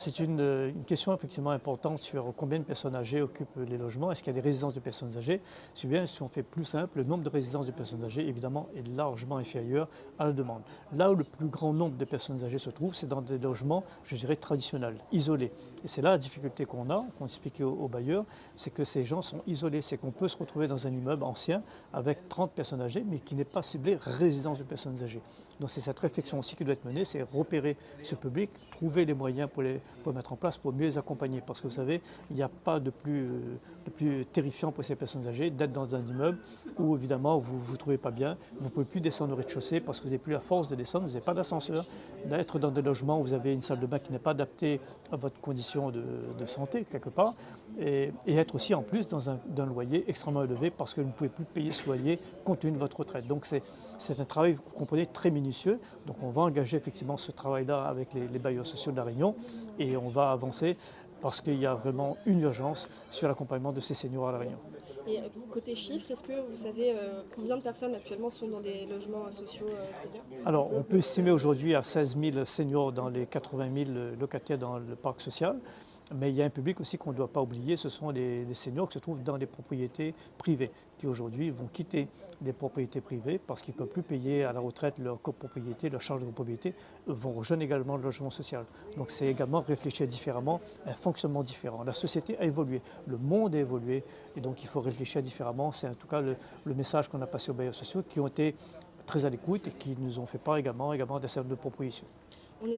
C'est une question effectivement importante sur combien de personnes âgées occupent les logements. Est-ce qu'il y a des résidences de personnes âgées? Si bien, si on fait plus simple, le nombre de résidences de personnes âgées, évidemment, est largement inférieur à la demande. Là où le plus grand nombre de personnes âgées se trouve, c'est dans des logements, je dirais, traditionnels, isolés. Et c'est là la difficulté qu'on expliquait aux bailleurs, c'est que ces gens sont isolés. C'est qu'on peut se retrouver dans un immeuble ancien avec 30 personnes âgées, mais qui n'est pas ciblé résidence de personnes âgées. Donc c'est cette réflexion aussi qui doit être menée, c'est repérer ce public, trouver les moyens pour mettre en place, pour mieux les accompagner. Parce que vous savez, il n'y a pas de plus terrifiant pour ces personnes âgées d'être dans un immeuble où évidemment vous ne vous trouvez pas bien, vous ne pouvez plus descendre au rez-de-chaussée parce que vous n'avez plus la force de descendre, vous n'avez pas d'ascenseur, d'être dans des logements où vous avez une salle de bain qui n'est pas adaptée à votre condition de santé quelque part, et être aussi en plus dans un loyer extrêmement élevé parce que vous ne pouvez plus payer ce loyer compte tenu de votre retraite. Donc c'est un travail, vous comprenez, très minutieux. Donc on va engager effectivement ce travail-là avec les bailleurs sociaux de La Réunion et on va avancer parce qu'il y a vraiment une urgence sur l'accompagnement de ces seniors à La Réunion. Et côté chiffres, est-ce que vous savez combien de personnes actuellement sont dans des logements sociaux seniors? Alors on peut estimer aujourd'hui à 16 000 seniors dans les 80 000 locataires dans le parc social. Mais il y a un public aussi qu'on ne doit pas oublier, ce sont les seniors qui se trouvent dans les propriétés privées, qui aujourd'hui vont quitter les propriétés privées parce qu'ils ne peuvent plus payer à la retraite leur copropriété, leur charge de copropriété, vont rejoindre également le logement social. Donc c'est également réfléchir différemment, un fonctionnement différent. La société a évolué, le monde a évolué, et donc il faut réfléchir différemment. C'est en tout cas le message qu'on a passé aux bailleurs sociaux qui ont été très à l'écoute et qui nous ont fait part également d'un certain nombre de propositions.